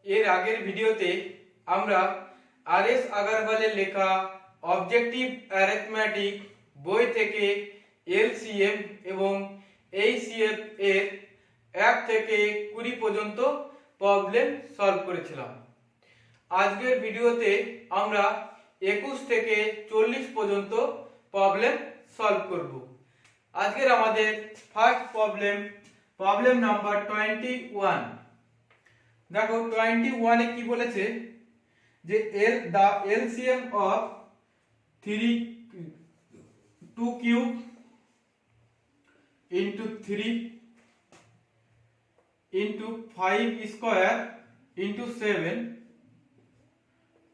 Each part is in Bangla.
এর আগের ভিডিওতে আমরা আর.এস. আগারওয়ালের লেখা অবজেক্টিভ অ্যারিথমেটিক বই থেকে এলসিএম এবং এইচসিএফ এর 1 থেকে 20 পর্যন্ত প্রবলেম সলভ করেছিলাম। আজকের ভিডিওতে আমরা 21 থেকে 40 পর্যন্ত প্রবলেম সলভ করব। আজকের আমাদের ফার্স্ট প্রবলেম নাম্বার 21। দেখো 21 এ কি বলেছে যে the LCM of 2 cube into 3 into 5 square into 7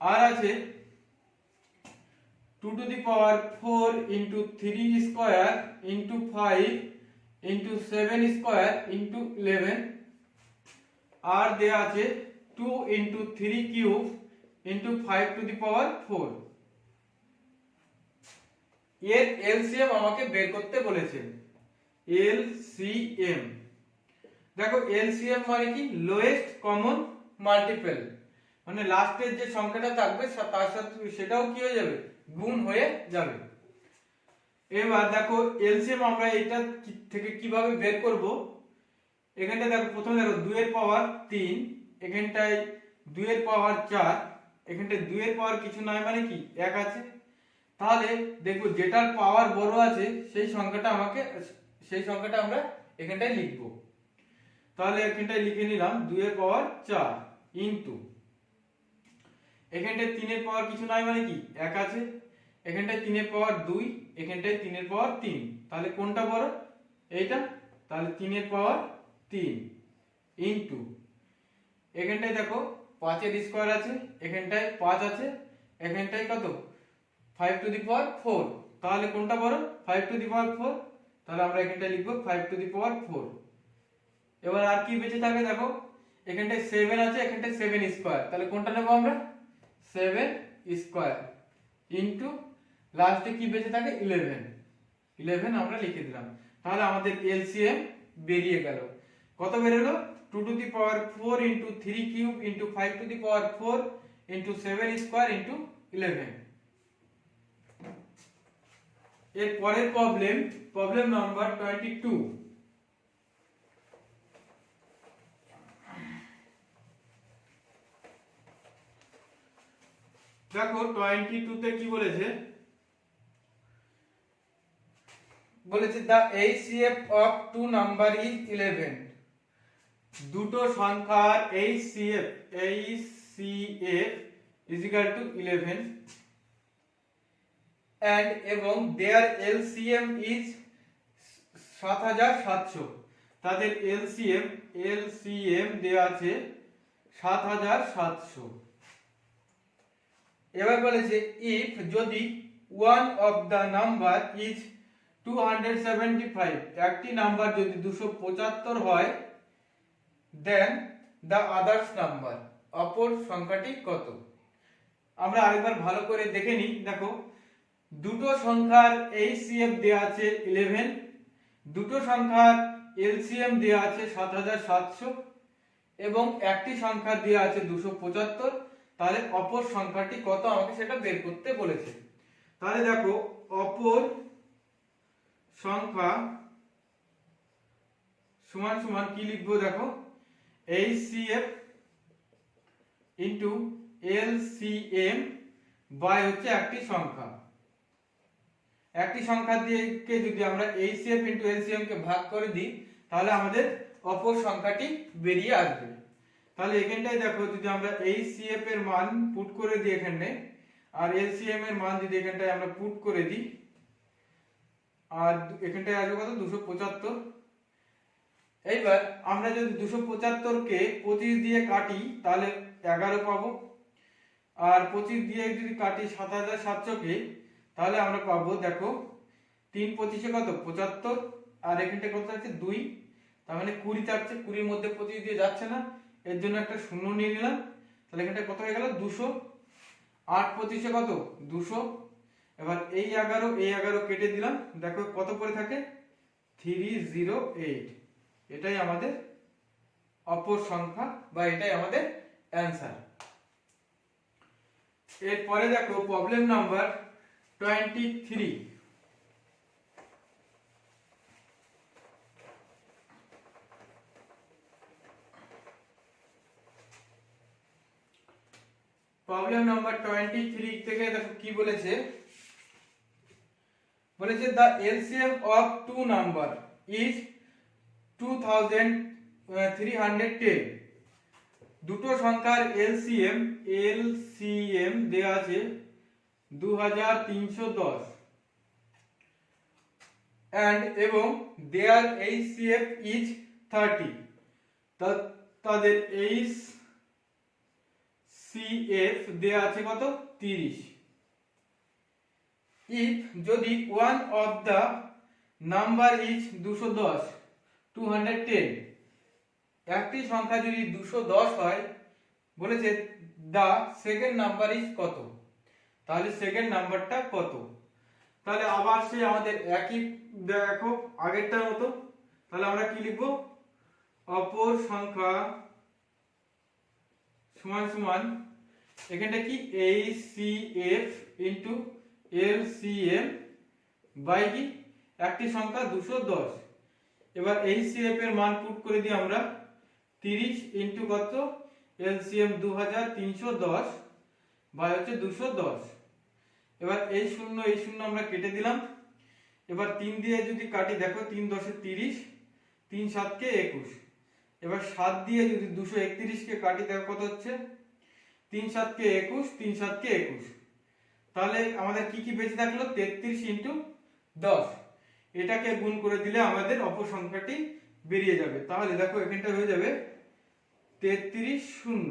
আর আছে 2 to the power 4 into 3 square into 5 into 7 square into 11 আর দেয়া আছে 2 into 3 cube into 5 to the power 4। এর এলসিএম আমাকে বের করতে বলেছে। এলসিএম দেখো এলসিএম মানে কি লোয়েস্ট কমন মাল্টিপল, মানে লাস্টের যে সংখ্যাটা থাকবে তার সাথে সেটাও কি হয়ে যাবে, গুণ হয়ে যাবে। এবার দেখো এলসিএম আমরা এটা থেকে কিভাবে বের করব। এখানটা দেখো প্রথমে দেখো 2 এর পাওয়ার 3, এখানটায় 2 এর পাওয়ার 4, এখানটায় 2 এর পাওয়ার কিছু নয় মানে কি 1 আছে। তাহলে দেখো যেটার পাওয়ার বড় আছে সেই সংখ্যাটা আমরা এখানটায় লিখব। তাহলে এখানটায় লিখে নিলাম 2 এর পাওয়ার 4 ইনটু এখানটায় 3 এর পাওয়ার কিছু নয় মানে কি 1 আছে, এখানটায় 3 এর পাওয়ার 2, এখানটায় 3 এর পাওয়ার 3। তাহলে কোনটা বড়? এইটা। তাহলে 3 এর পাওয়ার 3 ইনটু এখানটায় দেখো 5 এর স্কয়ার আছে, এখানটায় 5 আছে, এখানটায় কত 5 টু দি পাওয়ার 4। তাহলে কোনটা বড়? 5 টু দি পাওয়ার 4। তাহলে আমরা এখানটায় লিখব 5 টু দি পাওয়ার 4। এবার আর কি বেঁচে থাকে দেখো, এখানটায় 7 আছে, এখানটায় 7 স্কয়ার। তাহলে কোনটা নেব আমরা? 7 স্কয়ার ইনটু লাস্টে কি বেঁচে থাকে 11 আমরা লিখে দিলাম। তাহলে আমাদের এলসিএম বেরিয়ে গেল। কত বেরোলো? 2 to the power 4 into 3 cube into 5 to the power 4 into 7 square into 11। এর পরের প্রবলেম নাম্বার 22। দেখো 22 তে কি বলেছে, the HCF of two number is 11। দুটো সংখ্যার HCF is equal to 11 and এবং their LCM is 7700। তাদের LCM দেয়া আছে 7700। এবার বলেছে if যদি one of the number is 275, একটি নাম্বার যদি 275 হয়, then the others number, অপর সংখ্যাটি কত? আমরা আরেকবার ভালো করে দেখে নিই। দেখো দুটো সংখ্যার HCF দেয়া আছে 11, দুটো সংখ্যার LCM দেয়া আছে 7700 এবং একটি সংখ্যা দেয়া আছে 275। তাহলে অপর সংখ্যাটি কত আমাকে সেটা বের করতে বলেছে। তাহলে দেখো অপর সংখ্যা সমান সমান কি লিখবো, দেখো HCF ইনটু LCM বাই হচ্ছে একটি সংখ্যা। একটি সংখ্যা দিয়ে যদি আমরা HCF ইনটু LCM কে ভাগ করে দিই তাহলে আমাদের অপর সংখ্যাটি বেরিয়ে আসবে। তাহলে এখানটায় দেখো যদি আমরা HCF এর মান পুট করে দিই এখানে, আর LCM এর মান যদি এখানটায় আমরা পুট করে দিই, আর এখানটায় আসবে কত 275। এইবার আমরা যদি 275 কে 25 দিয়ে কাটি তাহলে 11 পাবো, আর 25 দিয়ে যদি কাটি 7700 কে তাহলে আমরা পাবো দেখো 3 25 কত 75, আর এখানটায় কত আছে 2, তার মানে 20 থাকছে। 20 এর মধ্যে 25 দিয়ে যাচ্ছে না, এর জন্য একটা শূন্য নিয়ে নিলাম। তাহলে এখানটায় কত হয়ে গেল 200। 8 25 কত 200। এবার এই 11 কেটে দিলাম, দেখো কত পড়ে থাকে 308। এটাই আমাদের অপর সংখ্যা বা এটাই আমাদের অ্যান্সার। এরপরে দেখো প্রবলেম নাম্বার 23। প্রবলেম নাম্বার 23 থেকে দেখো কি বলেছে, বলেছে the LCM of two number is 2310। দুটো সংখ্যার LCM দেয়া আছে 2310 and এবং their HCF is 30। তাদের HCF দেয়া আছে কত, 30। if যদি one of the number is 210 একটি সংখ্যা যদি 210 হয়, বলেছে the second number is কত, তাহলে সেকেন্ড নাম্বারটা কত। তাহলে আবার সে আমাদের একই দেখো আগেরটার মতো, তাহলে আমরা কি লিখব, অপর সংখ্যা সমান সমান এখানটা কি HCF ইনটু LCM বাই কি একটি সংখ্যা 210। এবার HCF এর মান পুট করে দিই আমরা 30 ইনটু কত, LCM 2310 বাই হচ্ছে 210। এবার এই শূন্য আমরা কেটে দিলাম। এবার 3 দিয়ে যদি কাটি দেখো 3 10 30, 3 7 কে 21। এবার 7 দিয়ে যদি 231 কে কাটি দেখো কত হচ্ছে, 3 7 কে 21, 3 7 কে 21। তাহলে আমাদের কি কি বেঁচে থাকলো, 33 ইনটু 10। এটাকে গুণ করে দিলে আমাদের অপর সংখ্যাটি বেরিয়ে যাবে। তাহলে দেখো এখানটা হয়ে যাবে 33 শূন্য,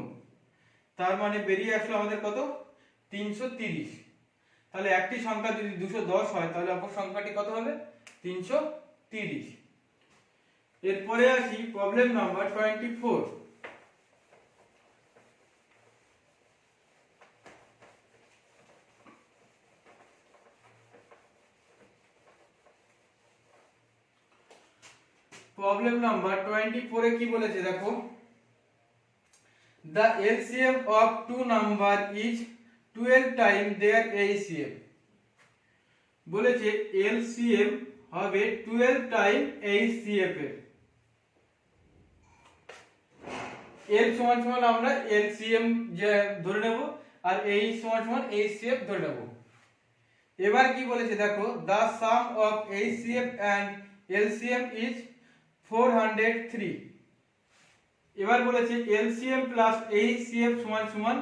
তার মানে বেরিয়ে আসলো আমাদের কত, 330। তাহলে একটি সংখ্যা যদি 210 হয় তাহলে অপর সংখ্যাটি কত হবে, 330। এরপরে আসি প্রবলেম নাম্বার 24। প্রবলেম নাম্বার 24 এ কি বলেছে দেখো, the LCM of two number is 12 times their HCF। বলেছে LCM হবে 12 টাইম HCF এর। L সমান সমান আমরা LCM যে ধরে নেব আর H সমান সমান HCF ধরে নেব। এবার কি বলেছে দেখো, the sum of HCF and LCM is 403। এবার বলেছে LCM প্লাস HCF সমান সমান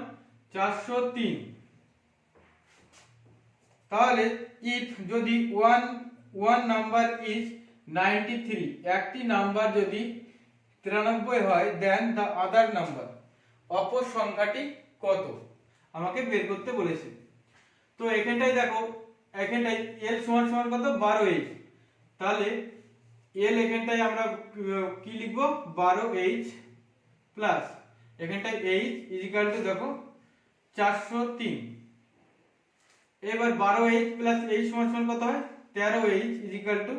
403। তাহলে if যদি one number is 93 একটি নাম্বার যদি 93 হয়, then the other number অপর সংখ্যাটি কত আমাকে বের করতে বলেছে। তো এখানটাই দেখো, এখানটাই L সমান সমান কত, 12H। তাহলে L এখানটাই আমরা কি লিখব, 12H প্লাস এখানটায় H ইজিক্যাল টু দেখো 403। এবার 12H প্লাস H সমান সমান কত হয়, 13H ইজিক্যাল টু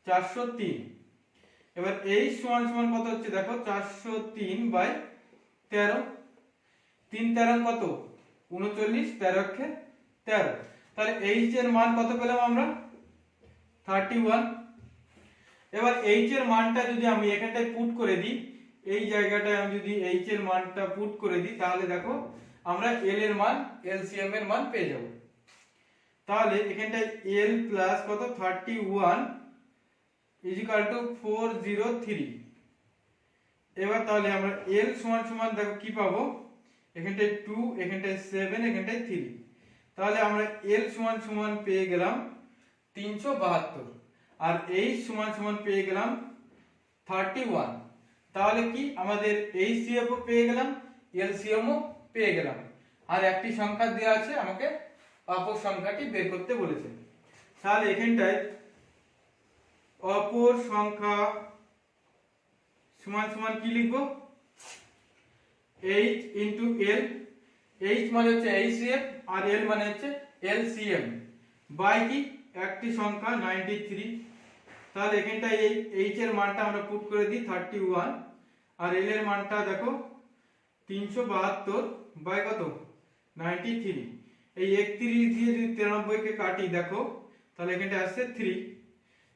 403। এবার H সমান সমান কত হচ্ছে দেখো, 403 বাই 13। 3 13 কত, 39, 13 কে 13। তাহলে H এর মান কত পেলাম আমরা, 31। এবার H এর মানটা যদি আমি এখানটায় পুট করে দিই, এই জায়গাটায় আমি যদি H এর মানটা পুট করে দিই, তাহলে দেখো আমরা L এর মান, LCM এর মান পেয়ে যাব। তাহলে এখানটায় L প্লাস কত, 31 ইজিক্যাল টু 403। এবার তাহলে আমরা L সমান সমান দেখো কি পাবো, এখানটায় 2, এখানটায় 7, এখানটায় 3। তাহলে আমরা L সমান সমান পেয়ে গেলাম 372 আর H সমান সমান পেয়ে গেলাম 31। তাহলে কি আমাদের HCF ও পেয়ে গেলাম, LCM ও পেয়ে গেলাম, আর একটি সংখ্যা দেওয়া আছে, আমাকে অপর সংখ্যাটি বের করতে বলেছে। তাহলে এখানটায় অপর সংখ্যা সমান সমান কি লিখবো, H ইনটু L। H মানে হচ্ছে HCF আর L মানে হচ্ছে LCM বাই কি একটি সংখ্যা 93। তাহলে এখানটায় এই H এর মানটা আমরা পুট করে দিই 31 আর L এর মানটা দেখো 372 বাই কত 93। এই 31 দিয়ে যদি 93 কে কাটি দেখো তাহলে এখানটা আসছে 3।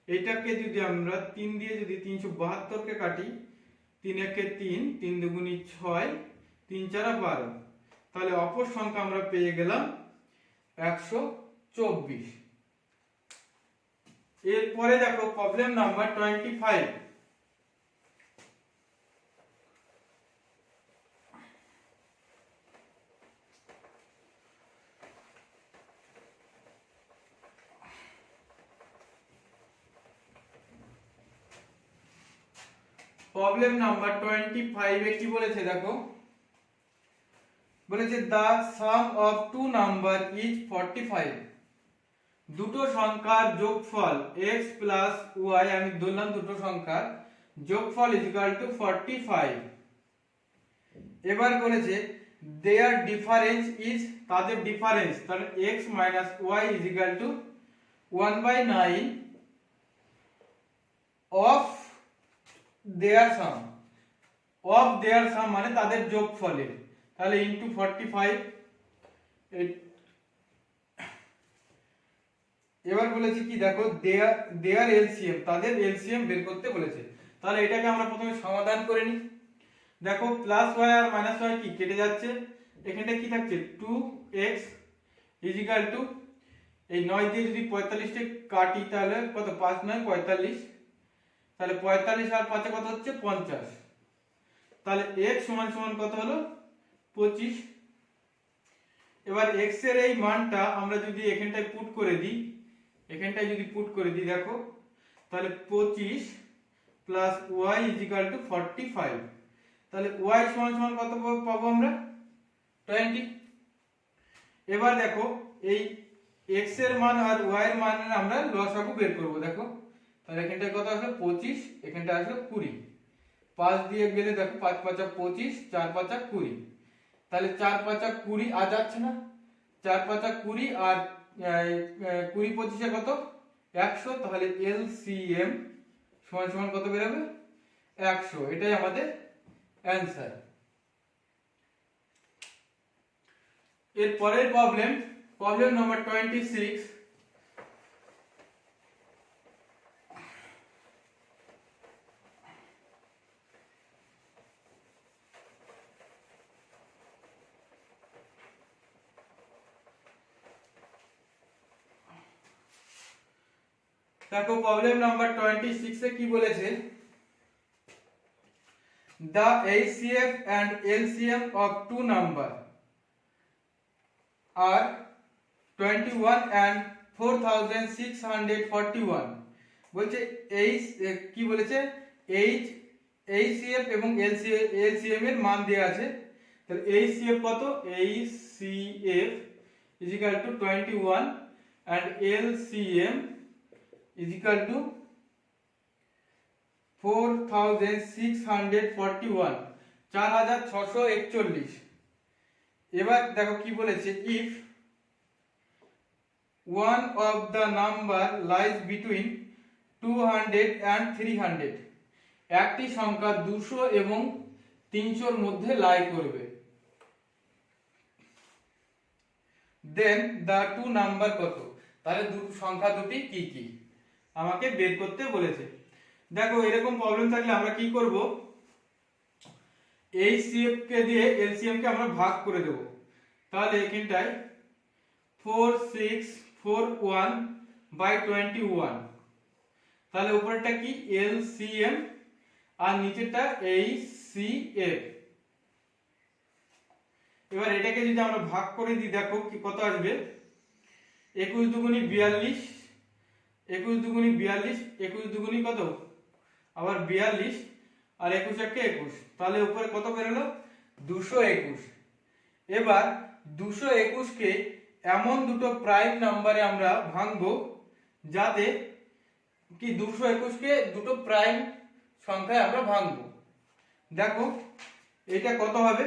এইটাকে যদি আমরা 3 দিয়ে যদি 372 কে কাটি 3 একে 3, 3 দুগুণী 6, 3 চারা 12, তাহলে অপর সংখ্যা আমরা পেয়ে গেলাম 124। এরপরে দেখো প্রবলেম নাম্বার 25। প্রবলেম নাম্বার 25 এ কি বলেছে দেখো, বলেছে the sum of two number is 45। দুটো সংখ্যার যোগফল x plus y, আমি ধরলাম দুটো সংখ্যার যোগফল ইকুয়াল টু 45। এবার বলেছে their difference is, তাদের ডিফারেন্স তাহলে x minus y is equal to 1/9 of their sum। of their sum মানে তাদের যোগফলের, তাহলে ইনটু 45। এবার বলেছে কি দেখো দেয়ার এলসিএম, তাদের এলসিএম বের করতে বলেছে। তাহলে এটাকে আমরা প্রথমে সমাধান করে নিই। দেখো প্লাস ওয়াই আর মাইনাস ওয়াই কি কেটে যাচ্ছে, এখানটা কি থাকছে 2x ইজ ইকুয়াল টু, এই 9 দিয়ে যদি 45 কে কাটি তাহলে কত 5 9 45, তাহলে 45 আর 5 কত হচ্ছে 50। তাহলে x সমান সমান কত হলো 25। এবার x এর এই মানটা আমরা যদি এখানটায় পুট করে দিই, এখানটায় যদি পুট করে দিই দেখো তাহলে 25 plus y is equal two 45। তাহলে y সমান সমান কত পাবো আমরা 20। এবার দেখো এই x এর মান আর y এর মানের আমরা লসাগু বের করব। দেখো তাহলে এখানটায় কত আসলো 25, এখানটা আসলো 20, 5 দিয়ে গেলে দেখো 5 5 25, 4 5 20, তাহলে 4 5 20 আর যাচ্ছে না, 4 5 20 আর 20 25 এ কত 100, তাহলে এলসিএম সমান সমান কত বের হবে 100। এটাই আমাদের অ্যানসার। এর পরের প্রবলেম নাম্বার 26। দেখো প্রবলেম নাম্বার 26 এ কি বলেছে, the HCF and LCM of two number are 21 and 4641। বলছে কি বলেছে HCF এবং LCM এর মান দেয়া আছে। তাহলে HCF কত, HCF is equal to 21 and LCM is equal to 4641, 4641। এবার দেখো কি বলেছে, if one of the number lies between 200 and 300, একটি সংখ্যা 200 এবং 300 এর মধ্যে লাই করবে, then the two number কত, তাহলে সংখ্যা দুটি কি কি আমাকে বের করতে বলেছে। দেখো এরকম প্রবলেম থাকলে আমরা কি করব, HCF কে দিয়ে LCM কে আমরা ভাগ করে দেব। তাহলে এখানটায় 4641 বাই 21, তাহলে উপরেরটা কি LCM আর নিচেরটা HCF। এবার এটাকে যদি আমরা ভাগ করে দিই দেখো কি কত আসবে, 21 দুগুণী 42, 21 দুগুণী 42, 21 দুগুণী কত আবার 42 আর 21 একে 21, তাহলে উপরে কত বের হলো 221। এবার 221 কে এমন দুটো প্রাইম নাম্বারে আমরা ভাঙবো যাতে কি 221 কে দুটো প্রাইম সংখ্যায় আমরা ভাঙবো। দেখো এটা কত হবে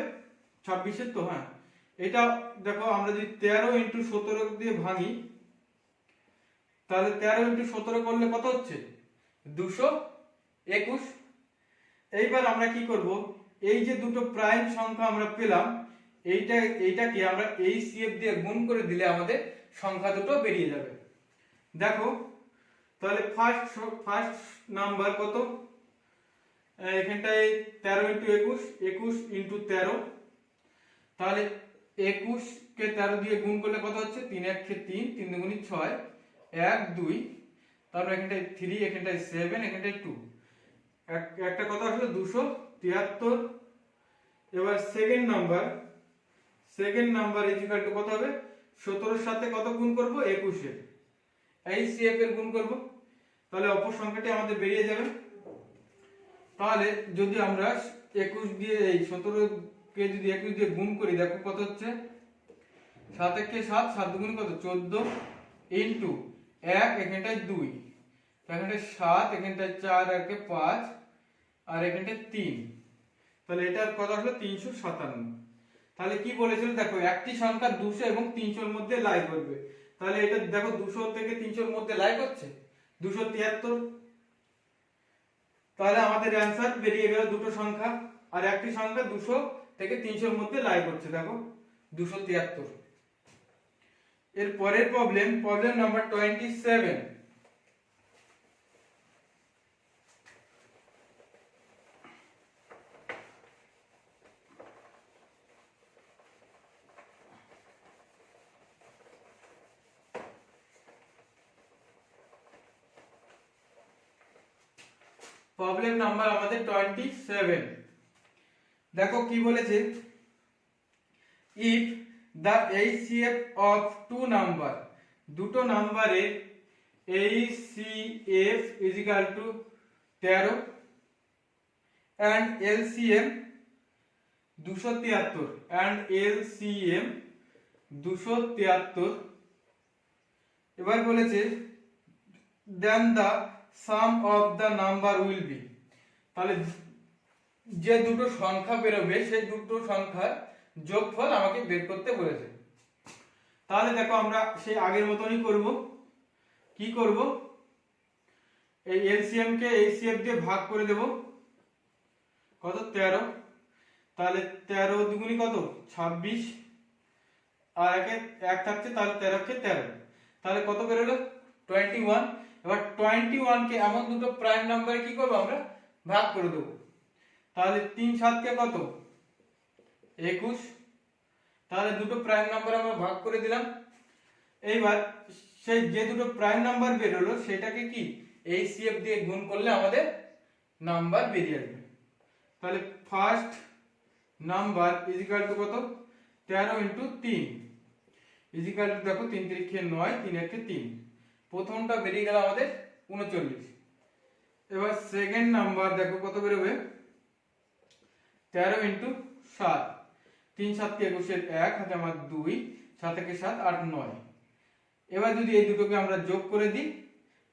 26 এর, তো হ্যাঁ এটা দেখো আমরা যদি 13 × 17 দিয়ে ভাঙি তাহলে 13 × 17 করলে কত হচ্ছে 221। এইবার আমরা কি করব, এই যে দুটো প্রাইম সংখ্যা আমরা পেলাম, এইটাকে আমরা HCF দিয়ে গুণ করে দিলে আমাদের সংখ্যা দুটো বেরিয়ে যাবে। দেখো তাহলে ফার্স্ট নাম্বার কত, এখানটায় 13 ইন্টু 21, 21 ইন্টু 13, তাহলে 21 কে 13 দিয়ে গুণ করলে কত হচ্ছে, 3 1 3, 3 দুগুণে 6, 1 2, তারপর এখানটায় 3, এখানটায় 7, এখানটায় 2, একটা কত আসলে 273। এবার সেকেন্ড নাম্বার ইকুয়াল টু কত হবে, 17 এর সাথে কত গুণ করব, 21 এর HCF এর গুণ করব, তাহলে অপর সংখ্যাটি আমাদের বেরিয়ে যাবে। তাহলে যদি আমরা 21 দিয়ে এই 17 কে যদি 21 দিয়ে গুণ করি, দেখো কত হচ্ছে, 7 1 7, 7 দুগুণ কত 14, ইনটু 1 এখানটায় 2, এখানটায় 7, এখানটায় 4 1 5, আর এখানটায় 3, তাহলে এটার কত আসলে 357। তাহলে কি বলেছিল, দেখো একটি সংখ্যা 200 এবং 300 এর মধ্যে লাই করবে, তাহলে এটা দেখো 200 থেকে 300 এর মধ্যে লাই করছে 273। তাহলে আমাদের অ্যানসার বেরিয়ে গেল দুটো সংখ্যা, আর একটি সংখ্যা 200 থেকে 300 এর মধ্যে লাই করছে, দেখো 273। এর পরের প্রবলেম নাম্বার 27। প্রবলেম নাম্বার আমাদের 27। দেখো কি বলেছে, if the HCF of two number, দুটো নাম্বারের HCF is equal to 13 and LCM 273 and LCM 273। এবার বলেছে then the sum of the number will be, তাহলে যে দুটো সংখ্যা বেরোবে সেই দুটো সংখ্যার যোগফল আমাকে বের করতে বলেছে। তাহলে দেখো আমরা সেই আগের মতনই করব। কি করব, এই LCM কে HCF দিয়ে ভাগ করে দেব, কত 13, তাহলে 13 দুগুণী কত 26, আর একে 1 থাকছে, তাহলে 13 কে 13, তাহলে কত বেরোলো 21। এবার 21 কে এমন দুটো প্রাইম নাম্বারে কি করব, আমরা ভাগ করে দেব, তাহলে 3 7 কে কত 21, তাহলে দুটো প্রাইম নাম্বার আমরা ভাগ করে দিলাম। এইবার সেই যে দুটো প্রাইম নাম্বার বের হলো সেটাকে কি HCF দিয়ে গুণ করলে আমাদের নাম্বার বেরিয়ে আসবে। তাহলে first number is equal two কত, 13 ইনটু 3 ইজ ইকুয়াল টু, দেখো 3 3 9, 3 1 3, প্রথমটা বেরিয়ে গেল আমাদের 39। এবার সেকেন্ড নাম্বার দেখো কত বেরোবে, 13 ইনটু 7, 3 7 কে 21 এর 1 হাতে আমার 2, 7 1 7 8 9। এবার যদি এই দুটোকে আমরা যোগ করে দিই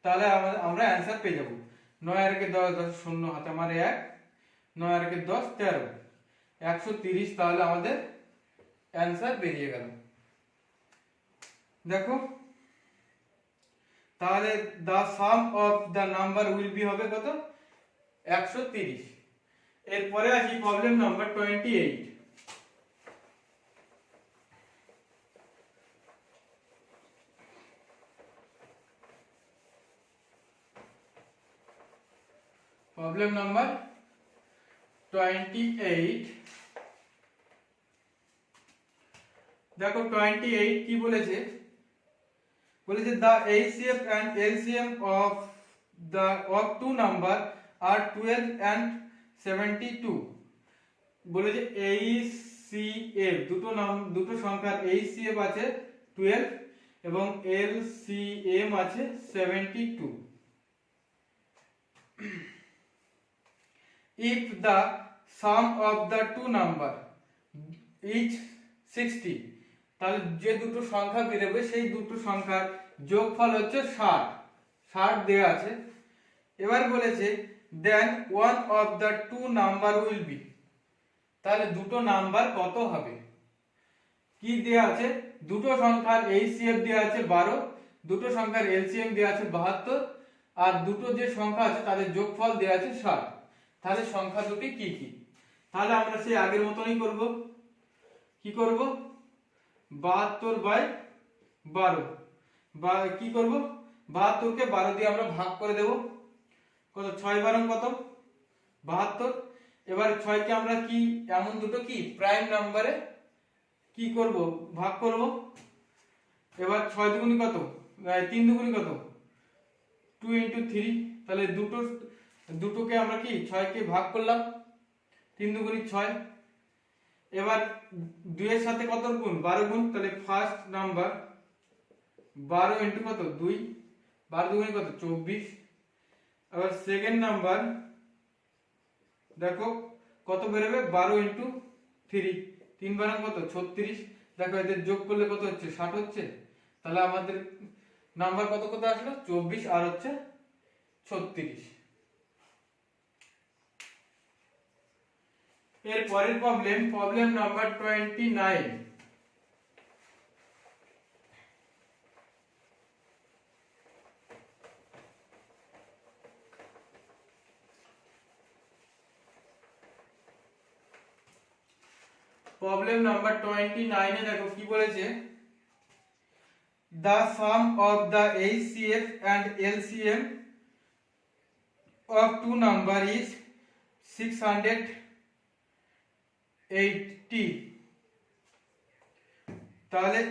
তাহলে আমরা অ্যানসার পেয়ে যাব। 9 আর 1 10, 10 0 হাতে আমার 1, 9 আর 1 10 13, 130, তাহলে আমাদের অ্যানসার বেরিয়ে গেল। দেখো তাহলে the sum of the number will be হবে কত, 130। এরপরে আসি প্রবলেম নাম্বার 28। Problem number 28। দেখো 28 কি বলেছে, বলেছে the HCF and LCM of two number are 12 and 72। বলেছে HCF দুটো সংখ্যার HCF আছে 12 এবং LCM আছে 72। if the sum of the two number is 60, তাহলে যে দুটো সংখ্যা বেরোবে সেই দুটো সংখ্যার যোগফল হচ্ছে 60 দেয়া আছে। এবার বলেছে then one of the two number will be, তাহলে দুটো নাম্বার কত হবে, কি দেয়া আছে, দুটো সংখ্যার HCF দেয়া আছে 12, দুটো সংখ্যার LCM দেয়া আছে 72, আর দুটো যে সংখ্যা আছে তাদের যোগফল দেয়া আছে 60। তাহলে সংখ্যা দুটি কি কি, তাহলে আমরা সেই আগের মতনই করব। কি করব, 72/12 বা কি করব, 72 কে 12 দিয়ে আমরা ভাগ করে দেব। কত, 6 কত, 72। এবার 6 কে আমরা কি এমন দুটো কি প্রাইম নাম্বারে কি করব, ভাগ করব। এবার 6 দুগুনি কত, 3 দুগুনি কত, 2 × 3। তাহলে দুটোকে আমরা কি 6 কে ভাগ করলাম, 3 দুগুনি 6। এবার 2 এর সাথে কত গুণ, 12 গুণ। তাহলে ফার্স্ট নাম্বার 12 × কত, 2, 12 দুগুনি কত, 24। আবার সেকেন্ড নাম্বার দেখো কত বেরোবে, 12 × 3, 3 × কত, 36। দেখো এদের যোগ করলে কত হচ্ছে, 60 হচ্ছে। তাহলে আমাদের নাম্বার কত কত আসলো, 24 আর হচ্ছে 36। এর পরের প্রবলেম নাম্বার 29। প্রবলেম নাম্বার 29 এ দেখো কি বলেছে, the sum of the HCF and LCM of two number is 680। তাহলে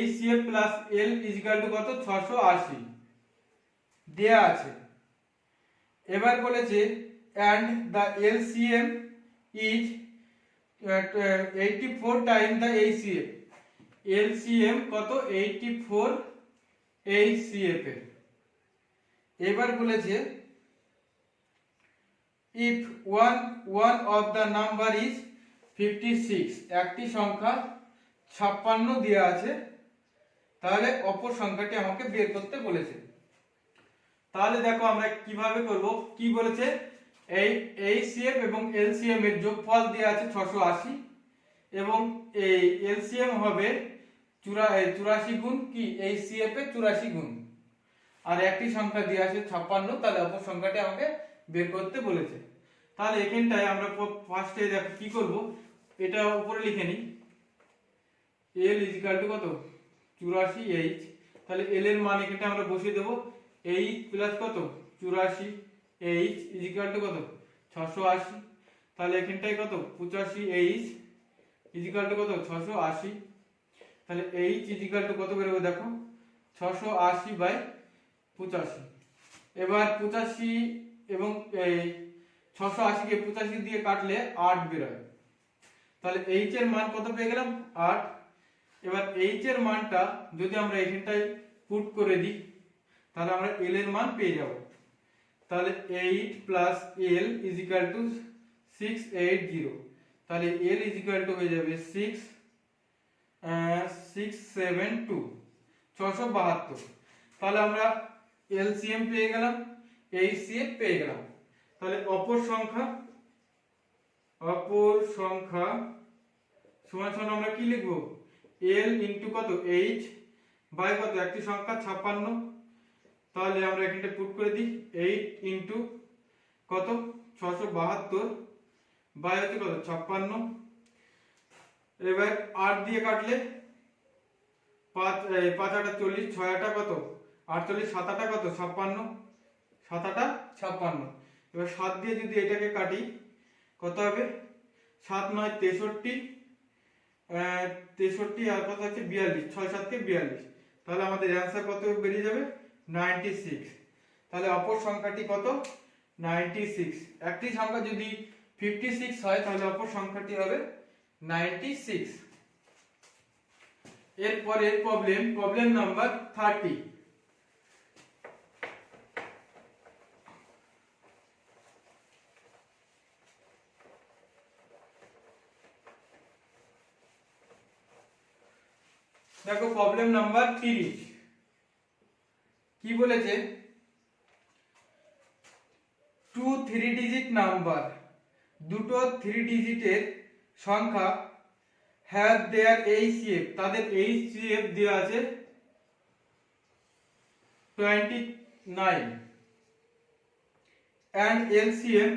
HCF plus L equal to কত, 680 দেয়া আছে। এবার বলেছে and the LCM is 84 times the HCF। LCM কত, 84 HCF এর। এবার বলেছে if one of the number is 56, একটি সংখ্যা 56 দেয়া আছে, তাহলে অপর সংখ্যাটি আমাকে বের করতে বলেছে। তাহলে দেখো আমরা কিভাবে করব, কি বলেছে, এই HCF এবং LCM এর যোগফল দেয়া আছে 680 এবং এই LCM হবে 84 গুণ কি HCF এর 84 গুণ, আর একটি সংখ্যা দেয়া আছে 56, তাহলে অপর সংখ্যাটি আমাকে বের করতে বলেছে। তাহলে এখানটায় আমরা ফার্স্টে দেখো কি করব, এটা উপরে লিখে নিই, L ইজিক্যাল টু কত, 84H। তাহলে L এর মান এখানটা আমরা বসিয়ে দেব, H প্লাস কত, 84H ইজিক্যাল টু কত, 680। তাহলে এখানটায় কত, 85H ইজিক্যাল টু কত, 680। তাহলে H ইজিক্যাল টু কত বেরোবে দেখো, 680/85। এবার 85 এবং এই 680 কে 85 দিয়ে কাটলে 8 বেরোয়। তাহলে H এর মান কত পেয়ে গেলাম, 8। এবার H এর মানটা যদি আমরা এখানটায় পুট করে দিই, তাহলে আমরা L এর মান পেয়ে যাব। তাহলে 8 প্লাস L ইজিক্যাল টু 680। তাহলে L ইজিক্যাল টু হয়ে যাবে 672, 672। তাহলে আমরা LCM পেয়ে গেলাম, HCF পেয়ে গেলাম। তাহলে অপর সংখ্যা সমান সমান আমরা কি লিখব, L ইনটু কত, H বাই কত, একটি সংখ্যা 56। তাহলে আমরা এখানটা পুট করে দিই, 8 ইনটু কত, 672 বাই হচ্ছে কত, 56। এবার 8 দিয়ে কাটলে 5 5 8 40, 6 8 কত, 48, 7 8 কত, 56, 7 8 56। এবার 7 দিয়ে যদি এটাকে কাটি কত হবে, 7 9 63, 63 আর কত আছে 42, 6 7 কে 42। তাহলে আমাদের অ্যানসার কত বেরিয়ে যাবে, 96। তাহলে অপর সংখ্যাটি কত, 96। একটি সংখ্যা যদি 56 হয় তাহলে অপর সংখ্যাটি হবে 96। এরপরে প্রবলেম নাম্বার 30। দেখো প্রবলেম নাম্বার 30 কি বলেছে, 2 3 ডিজিট নাম্বার, দুটো 3 ডিজিটের সংখ্যা have their HCF, তাদের HCF দেওয়া আছে 29 and LCM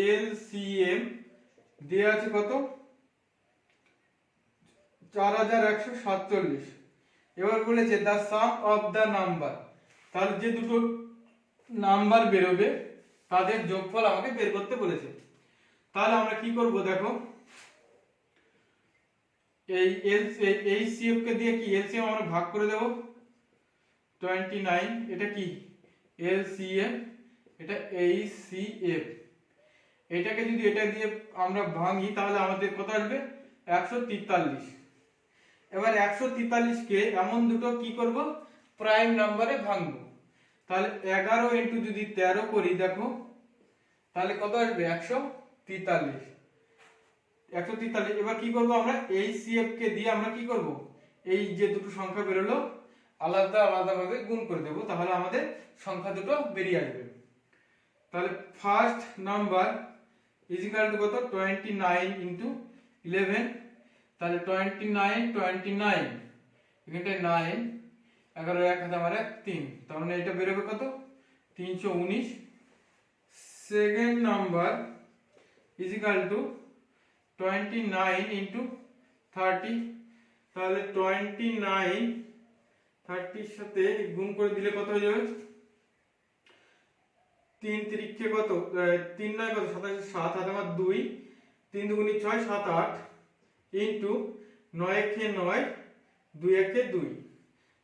এলসিএম দেয়া আছে কত 4147। এবার বলেছে the some of the number, তাহলে যে দুটো নাম্বার বেরোবে তাদের যোগফল আমাকে বের করতে বলেছে। তাহলে আমরা কি করব দেখো, এই এইচসিএফ কে দিয়ে কি এলসিএম আমরা ভাগ করে দেব 29, এটা কি এলসিএম, এটা এইচসিএফ, এটাকে যদি এটা দিয়ে আমরা ভাঙি তাহলে আমাদের কত আসবে 143। এবার 143 কে এমন দুটো কি করব প্রাইম নাম্বারে ভাঙবো, তাহলে 11 ইনটু যদি 13 করি দেখো তাহলে কত আসবে 143। এবার কি করব আমরা এইচসিএফ কে দিয়ে আমরা কি করব এই যে দুটো সংখ্যা বেরোলো আলাদা আলাদা ভাবে গুণ করে দেব, তাহলে আমাদের সংখ্যা দুটো বেরিয়ে আসবে। তাহলে first number is equal two কত 29 ইনটু 11, তাহলে 29 এখানটায় 9, 11 1 হাতে আমার 3, তার মানে এটা বেরোবে কত 319। Second number is equal two 29 into 30, তাহলে 29 30 সাথে গুণ করে দিলে কত হয়ে যাবে 3 3 কত 3 9 কত 27 7 হাতে আমার 2, 3 2 6 7 8 ইনটু 9 কে 9 2 1 2,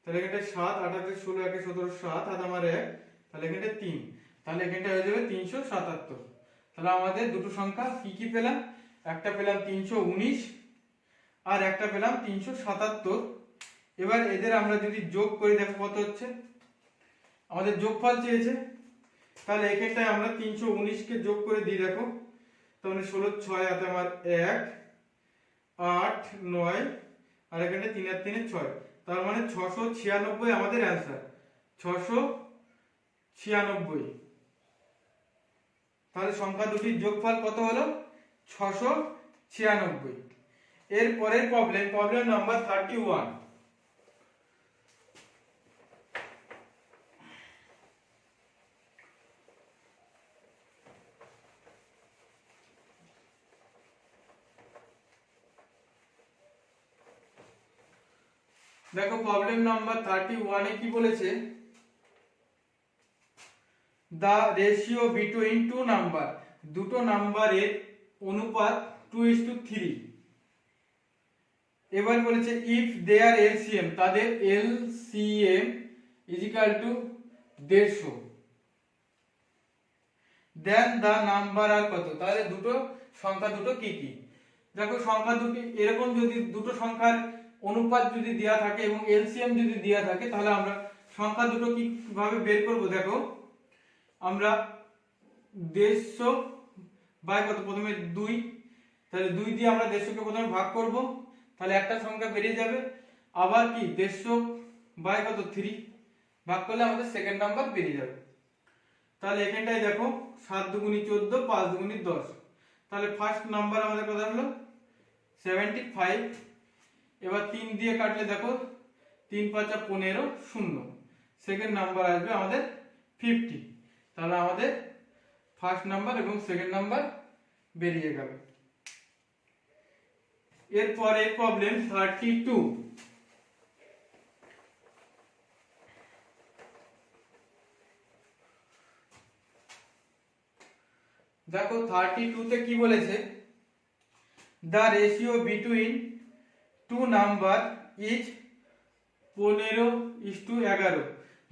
তাহলে এখানটা 7 8 8 16 1 17 7 হাতে আমার 1, তাহলে এখানটা 3, তাহলে এখানটা হয়ে যাবে 377। তাহলে আমাদের দুটো সংখ্যা কি কি পেলাম, একটা পেলাম 319 আর একটা পেলাম 377। এবার এদের আমরা যদি যোগ করি দেখো কত হচ্ছে, আমাদের যোগফল চেয়েছে, তাহলে এখানটায় আমরা 319 কে যোগ করে দিই দেখো, তাহলে 16 6 হাতে আমার 1 8 9 আর এখানে 3 আর 3 6, তার মানে 696 আমাদের অ্যান্সার 696। তাহলে সংখ্যা দুটির যোগফল কত হলো 696। এর পরের প্রবলেম নাম্বার 31। দেখো প্রবলেম নাম্বার 31 এ কি বলেছে, the ratio between two number, দুটো নাম্বারের অনুপাত 2:3। এবার বলেছে if their LCM, তাদের LCM is equal to 150, then the number আর কত, তাহলে দুটো সংখ্যা দুটো কি কি। দেখো সংখ্যা দুটি এরকম যদি দুটো সংখ্যার অনুপাত যদি দেয়া থাকে এবং এলসিএম যদি দেয়া থাকে তাহলে আমরা সংখ্যা দুটো কিভাবে বের করব দেখো, আমরা 150 বাই কত প্রথমে 2, তাহলে 2 দিয়ে আমরা 150 কে প্রথমে ভাগ করব, তাহলে একটা সংখ্যা বেরিয়ে যাবে। আবার কি 150 বাই কত 3 ভাগ করলে আমাদের সেকেন্ড নাম্বার বেরিয়ে যাবে। তাহলে এখানটায় দেখো 7 দুগুনি 14 5 দুগুনি 10, তাহলে ফার্স্ট নাম্বার আমাদের কত হলো 75। এবার 3 দিয়ে কাটলে দেখো 3 5 15 0, সেকেন্ড নাম্বার আসবে আমাদের 50। তাহলে আমাদের ফার্স্ট নাম্বার এবং সেকেন্ড নাম্বার বেরিয়ে গেল। এরপরে প্রবলেম 32। দেখো 32 তে কি বলেছে, the ratio between two number is 15:11,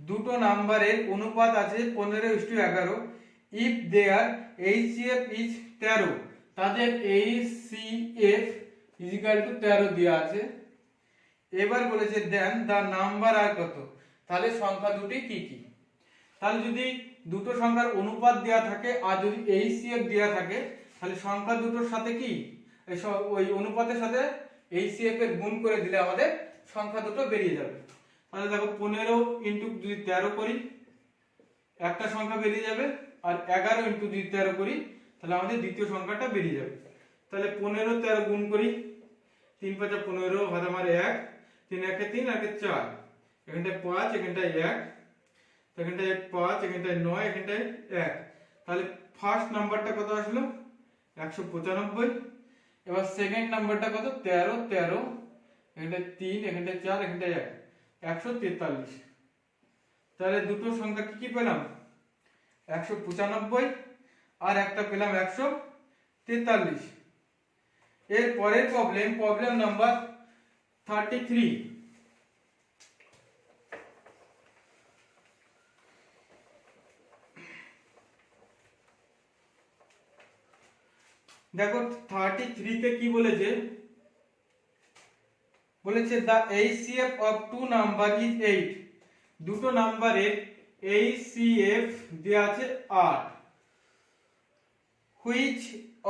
দুটো নাম্বারের অনুপাত আছে 15:11। if their HCF is 13, তাদের HCF is equal to 13 দেয়া আছে। এবার বলেছে দেন the number আর কত, তাহলে সংখ্যা দুটি কি কি। তাহলে যদি দুটো সংখ্যার অনুপাত দেয়া থাকে আর যদি HCF দেয়া থাকে তাহলে সংখ্যা দুটোর সাথে কি ওই অনুপাতের সাথে HCF এর গুণ করে দিলে আমাদের সংখ্যা দুটো বেরিয়ে যাবে। তাহলে দেখো 15 ইনটু যদি 13 করি একটা সংখ্যা বেরিয়ে যাবে, আর 11 ইনটু যদি 13 করি তাহলে আমাদের দ্বিতীয় সংখ্যাটা বেরিয়ে যাবে। তাহলে 15 13 গুণ করি, 3 5 15 হাতে আমার 1, 3 1 3 আর 4, এখানটায় 5 এখানটায় 1, এখানটায় 5 এখানটায় 9 এখানটায় 1, তাহলে ফার্স্ট নাম্বারটা কত আসলো 195, এবার সেকেন্ড নাম্বারটা কত 13 13, এখানটা 3, এখানটা 4, এখানটা 1, 143। তাহলে দুটো সংখ্যা কি কি পেলাম 195 আর একটা পেলাম 143। এর পরের প্রবলেম নাম্বার 33। দেখো 33 তে কি বলেছে, the HCF of two number is 8। দুটো নাম্বারের HCF দেয়া আছে 8। which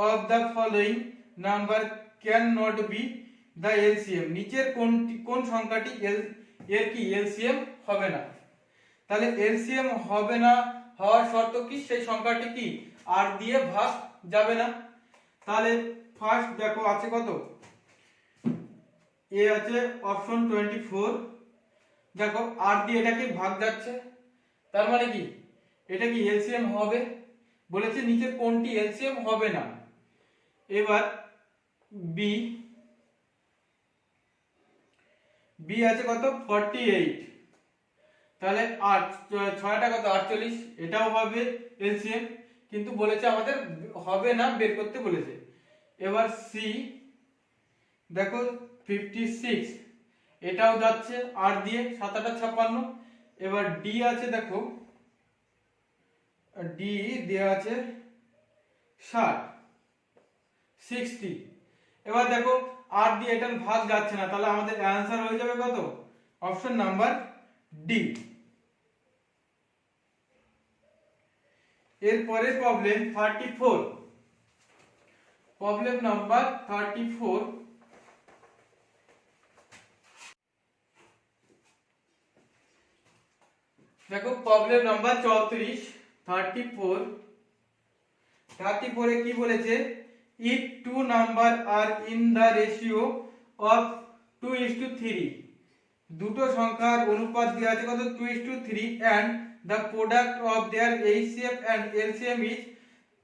of the following number cannot be the LCM? নিচের কোন সংখ্যাটি এর কি LCM হবে না। তাহলে LCM হবে না হওয়ার শর্ত কি, সেই সংখ্যাটি কি 8 দিয়ে ভাগ যাবে না। তাহলে ফার্স্ট দেখো আছে কত এ আছে অপশন 24, দেখো 8 দিয়ে এটাকে ভাগ যাচ্ছে, তার মানে কি এটা কি এলসিএম হবে, বলেছে নিচে কোনটি এলসিএম হবে না। এবার বি আছে কত 48, তাহলে 8 6টা কত 48, এটাও হবে এলসিএম, কিন্তু বলেছে আমাদের হবে না, বের করতে বলেছে। এবার সি দেখো 56, এটাও যাচ্ছে 8 দিয়ে, 7 8 56। এবার ডি আছে দেখো, ডি দেয়া আছে 60। এবার দেখো 8 দিয়ে এটার ভাগ যাচ্ছে না, তাহলে আমাদের অ্যানসার হয়ে যাবে কত অপশন নাম্বার ডি। এরপরে প্রবলেম 34, প্রবলেম নাম্বার 34। দেখো প্রবলেম নাম্বার 34 34 এ কি বলেছে, if two number are in the ratio of 2:3, দুটো সংখ্যার অনুপাত দেওয়া আছে কত 2:3 and the product of their HCF and LCM is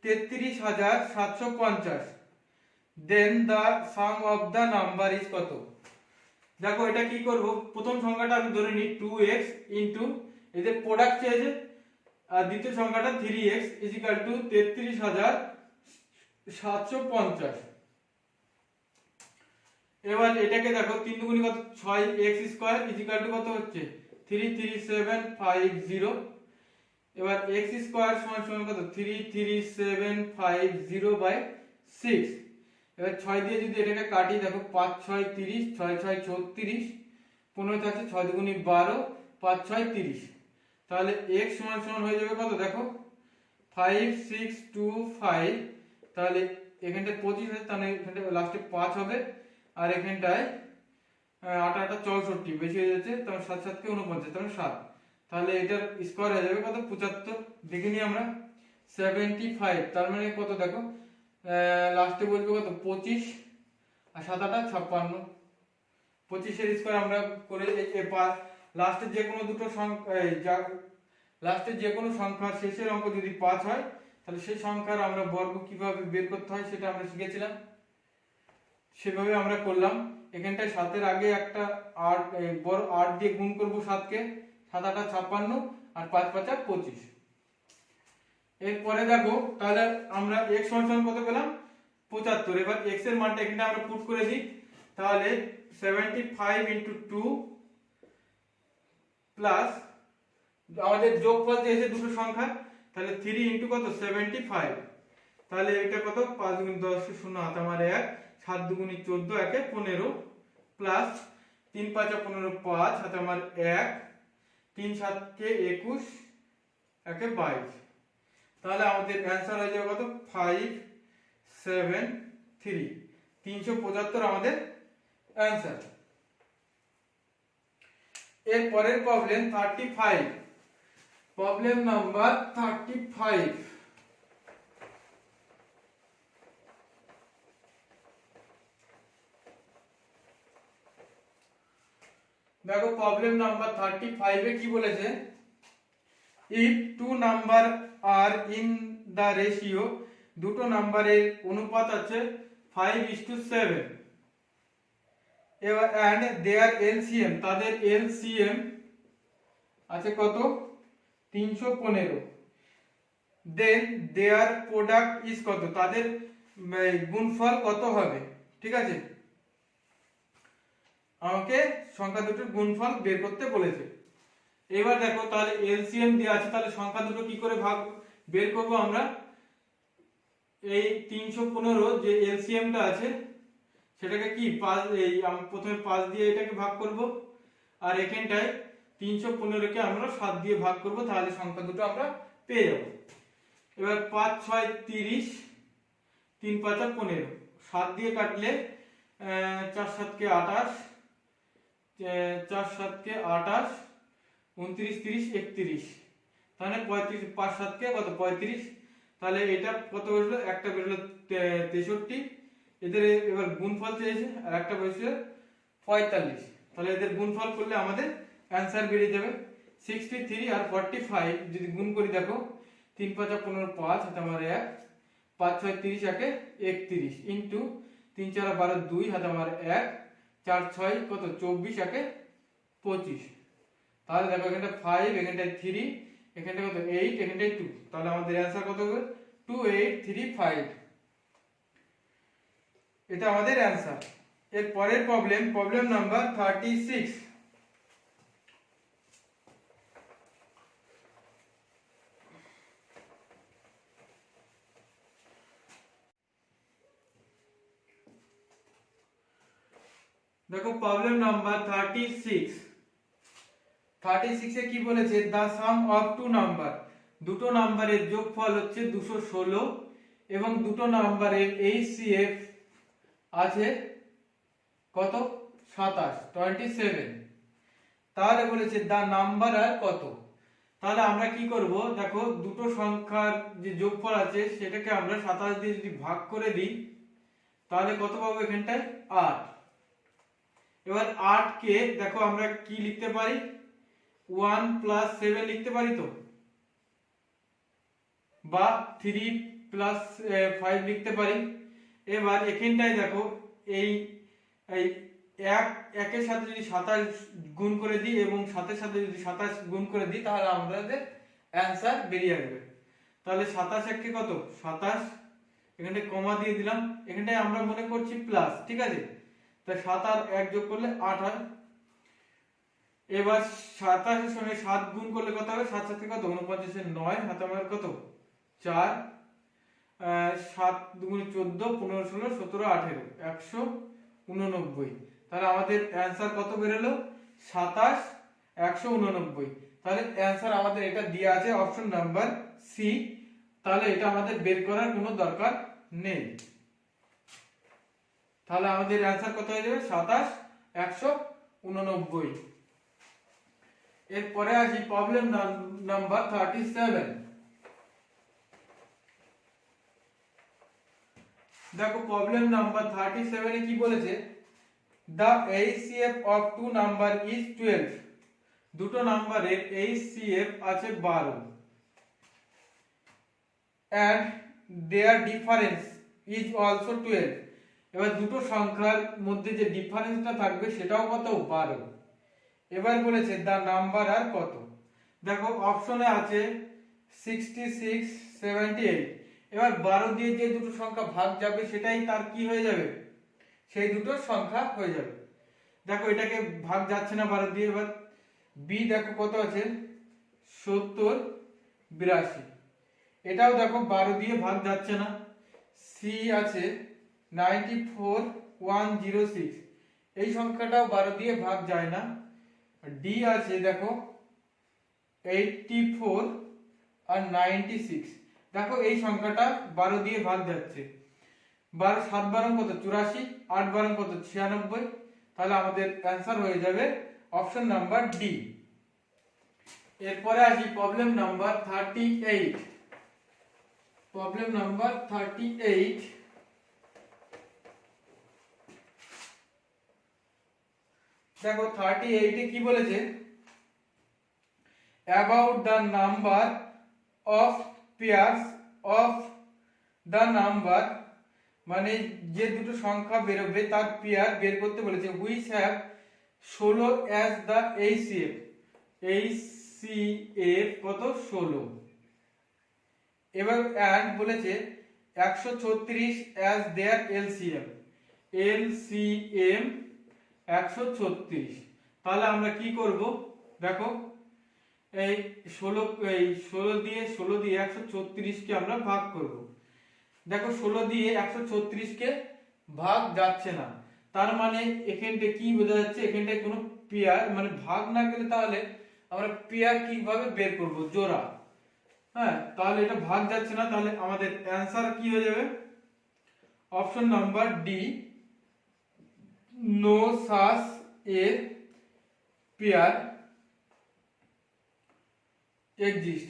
33750, then the sum of the number is কত। দেখো এটা কি করব, প্রথম সংখ্যাটা আমি ধরে নিই 2x ইনটু এদের প্রোডাক্ট চেয়েছে, আর দ্বিতীয় সংখ্যাটা 3x = 33750। এবার এটাকে দেখো 3 দুগুণে কত 6x² = কত হচ্ছে 33750। এবার x² সমান কত 33750/6। এবার 6 দিয়ে যদি এটাকে কাটি দেখো 5 6 30, 6 6 36, 15 থাকছে 6 দুগুণে 12, 5 6 30। তাহলে x সমান হয়ে যাবে কত দেখো 5625। তাহলে এখানটা 25 আছে, তাহলে এখানটা লাস্টে 5 হবে, আর এখানটায় 8 8 64 বেশি হয়ে যাচ্ছে, তাহলে 7 7 কে 49, তাহলে 7। তাহলে এটার স্কয়ার হয়ে যাবে কত 75। দেখে নিই আমরা 75, তার মানে কত দেখো লাস্টে বলবে কত 25 আর 7 8 56। 25 এর স্কয়ার আমরা করে লাস্টে যে কোনো দুটো সংখ্যা লাস্টে যে কোনো সংখ্যার শেষের অঙ্ক যদি 5 হয়, তাহলে সেই সংখ্যার আমরা বর্গ কিভাবে বের করতে হয় সেটা আমরা শিখেছিলাম, সেভাবে আমরা করলাম। এখানটায় 7 এর আগে একটা 8 বড় 8 দিয়ে গুণ করব 7 কে, 7 8 56 আর 5 5 25। এরপরে দেখো তাহলে আমরা x সমান কত পেলাম 75। এবার x এর মানটা এখানে আমরা পুট করে দিই, তাহলে 75 * 2 প্লাস আমাদের যোগফল দিয়েছে দুটো সংখ্যা, তাহলে 3 * কত 75। তাহলে এটা কত 5 × 10 0 হাতে আমার 1, 7 × 2 = 14, 1 15 প্লাস 3 5 15 5 হাতে আমার 1, 3 7 কে 21, 1 22। তাহলে আমাদের অ্যানসার হয়ে যাবে কত 573, 375 আমাদের অ্যানসার। এর পরের প্রবলেম 35, প্রবলেম নাম্বার 35। দেখো প্রবলেম নাম্বার 35 এ কি বলেছে, if two number are in the ratio, দুটো নাম্বারের অনুপাত আছে 5:7। এবার এন্ড দেয়ার এলসিএম, তাদের এলসিএম আছে কত 315। দেন দেয়ার প্রোডাক্ট ইজ কত, তাদের গুণফল কত হবে। ঠিক আছে, আমাকে সংখ্যা দুটোর গুণফল বের করতে বলেছে। এবার দেখো তাহলে এলসিএম দেওয়া আছে, তাহলে সংখ্যা দুটো কি করে ভাগ বের করব আমরা। এই 315 যে এলসিএমটা আছে সেটাকে কি 5, এই আমি প্রথমে 5 দিয়ে এটাকে ভাগ করব, আর এখানটায় 315 কে আমরা 7 দিয়ে ভাগ করব, তাহলে সংখ্যা দুটো আমরা পেয়ে যাব। এবার 5 6 30, 3 5 15, 7 দিয়ে কাটলে 4 7 কে 28, 4 7 কে 28, 29 30 31, তাহলে 35, 5 7 কে কত 35, তাহলে এটা কত বেরোলো, একটা বেরোলো 63। এদের এবার গুণফল চেয়েছে, আর একটা বেরোলো 45, তাহলে এদের গুণফল করলে আমাদের অ্যান্সার বেরিয়ে যাবে 63 আর 45। যদি গুণ করি দেখো 3 5 15 5 হাতে আমার 1, 5 6 30 একে 31 ইন্টু 3 4 12 2 হাতে আমার 1, 4 6 কত 24 একে 25। তাহলে দেখো এখানটা 5, এখানটায় 3, এখানটা কত 8, এখানটায় 2, তাহলে আমাদের অ্যান্সার কত হবে 2835। এটা আমাদের অ্যান্সার। এর পরের প্রবলেম নাম্বার 36। দেখো প্রবলেম নাম্বার 36 এ কি বলেছে, দা সাম অফ টু নাম্বার, দুটো নাম্বারের যোগফল হচ্ছে 216 এবং দুটো নাম্বারের এইচসিএফ আছে কত 27। তাহলে বলেছে দা নাম্বার আর কত। তাহলে আমরা কি করব, দেখো দুটো সংখ্যার যে যোগফল আছে সেটাকে আমরা 27 দিয়ে যদি ভাগ করে দিই তাহলে কত পাবো, এখানটায় 8। এবার 8 কে দেখো আমরা কি লিখতে পারি, 1 + 7 লিখতে পারি তো, বা 3 + 5 লিখতে পারি। এবার এখানটায় দেখো এই একের সাথে যদি 27 গুণ করে দিই এবং 7 সাথে যদি 27 গুণ করে দিই তাহলে আমাদের অ্যান্সার বেরিয়ে আসবে। তাহলে 27 একে কত 27, এখানে কমা দিয়ে দিলাম, এখানটায় আমরা মনে করছি প্লাস, ঠিক আছে, তাই 7 আর 1 যোগ করলে 8 হয়। এবার 27 এর সঙ্গে 7 গুণ করলে কত হবে, 7 7 কত 49 এর 9 হাতে আমার কত 4, 7 2 14, 15 16 17 18, 189। তাহলে আমাদের অ্যান্সার কত বেরোলো 27 189। তাহলে অ্যান্সার আমাদের এটা দেওয়া আছে অপশন নাম্বার সি। তাহলে এটা আমাদের বের করার কোনো দরকার নেই। তাহলে আমাদের অ্যান্সার কত হয়ে যাবে 27 189। এরপরে আসি প্রবলেম নাম্বার 37। দেখো প্রবলেম নাম্বার 37 এ কি বলেছে, the HCF of two number is 12, দুটো নাম্বারের HCF আছে 12 and their difference is also 12। এবার দুটো সংখ্যার মধ্যে যে ডিফারেন্সটা থাকবে সেটাও কত 12। এবার বলেছে দা নাম্বার আর কত। দেখো অপশনে আছে 66 78। এবার 12 দিয়ে যে দুটো সংখ্যা ভাগ যাবে সেটাই তার কি হয়ে যাবে, সেই দুটো সংখ্যা হয়ে যাবে। দেখো এটাকে ভাগ যাচ্ছে না 12 দিয়ে। এবার বি দেখো কত আছে 70 82, এটাও দেখো 12 দিয়ে ভাগ যাচ্ছে না। সি আছে 94 106, এই সংখ্যাটাও 12 দিয়ে ভাগ যায় না। ডি আছে দেখো 84 আর 96, দেখো এই সংখ্যাটা 12 দিয়ে ভাগ যাচ্ছে। 12 7 12 কত 84, 8 12 কত 96। তাহলে আমাদের অ্যান্সার হয়ে যাবে অপশন নাম্বার ডি। এরপরে আসি প্রবলেম নাম্বার 38। Problem number 38। দেখো 38 এ কি বলেছে, about the number of pairs of the number, মানে যে দুটো সংখ্যা বেরোবে তার পেয়ার বের করতে বলেছে, which have 16 as the HCF. HCF কত? 16। এবার অ্যান্ড বলেছে 136 অ্যাজ দেয়ার এলসিএম। এলসিএম 136। তাহলে আমরা কি করব দেখো, এই 16 দিয়ে 136 কে আমরা ভাগ করব। দেখো 16 দিয়ে 136 কে ভাগ যাচ্ছে না, তার মানে এখানটা কি বোঝা যাচ্ছে, এখানটায় কোনো পেয়ার মানে ভাগ না গেলে তাহলে আমরা পেয়ার কিভাবে বের করব? জোড়া। হ্যাঁ, তাহলে এটা ভাগ যাচ্ছে না, তাহলে আমাদের অ্যানসার কি হয়ে যাবে? Option number D, no such a pair exist.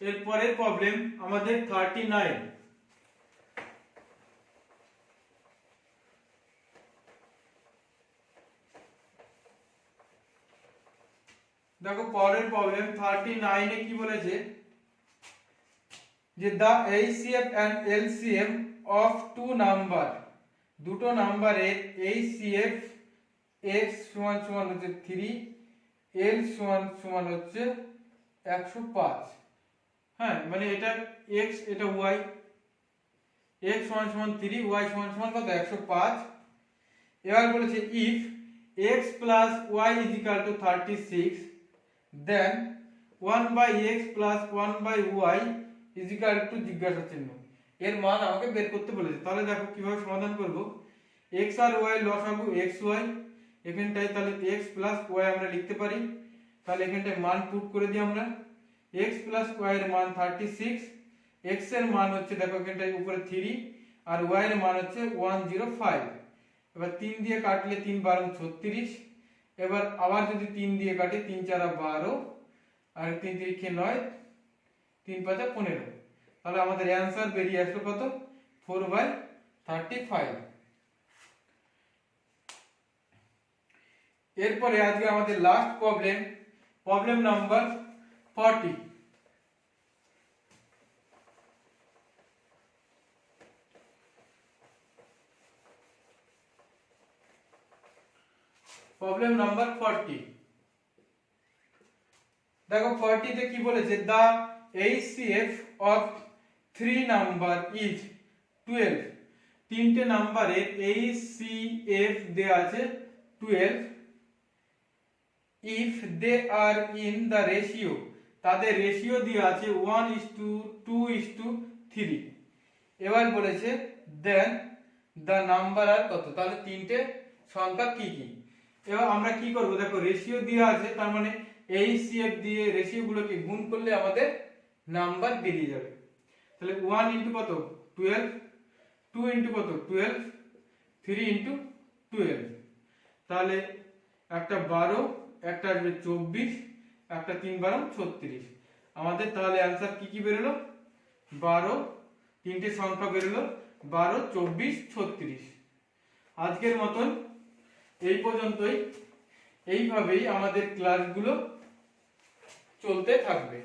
এর পরের প্রবলেম আমাদের 39। দেখো পরের প্রবলেম 39 এ কি বলেছে, যে the HCF and LCM of two number, দুটো নাম্বারের HCF x সমান সমান হচ্ছে 3, L সমান সমান হচ্ছে 105। হ্যাঁ, মানে এটা x এটা y, x সমান সমান 3, y সমান সমান কত? 105। এবার বলেছে if x plus y is equal to 36, then 1 by x plus 1 by y is equal to জিজ্ঞাসা চিহ্ন, এর মান আমাকে বের করতে বলেছে। তাহলে দেখো কিভাবে সমাধান করব। x আর y লসাগু xy, এখানটায় তাহলে x plus y আমরা লিখতে পারি। তাহলে এখানটায় মান পুট করে দিই আমরা। x plus y এর মান 36, x এর মান হচ্ছে দেখো এখানটায় উপরে 3 আর y এর মান হচ্ছে 105। এবার 3 দিয়ে কাটলে 3 12 36। এবার আবার যদি 3 দিয়ে কাটি 3 4 12 আর 3 3 9, 3 5 15। তাহলে আমাদের অ্যানসার বেরিয়ে আসলো কত? 4/35। এরপরে আজকে আমাদের last problem, problem number 40। Problem number 40। দেখো 40 তে কি বলেছে, দা HCF অফ 3 নাম্বার ইজ 12। তিনটে নাম্বারের HCF দেয়া আছে 12, if they are in the ratio, তাদের রেশিও দেয়া আছে 1:2:3। এবার বলেছে দেন the number আর কত, তাহলে তিনটে সংখ্যা কি কি। এবার আমরা কি করব, দেখো রেশিও দেয়া আছে, তার মানে HCF দিয়ে রেশিও গুলোকে গুণ করলে আমাদের নাম্বার বেরিয়ে যাবে। তাহলে 1 ইনটু কত? 12, 2 ইনটু কত? 12, 3 ইনটু 12। তাহলে একটা 12, একটা আসবে 24, একটা 3 12 36। আমাদের তাহলে অ্যানসার কি কি বেরোলো? 12, তিনটে সংখ্যা বেরোলো 12, 24, 36। আজকের মতন এই পর্যন্তই। এইভাবেই আমাদের ক্লাসগুলো চলতে থাকবে।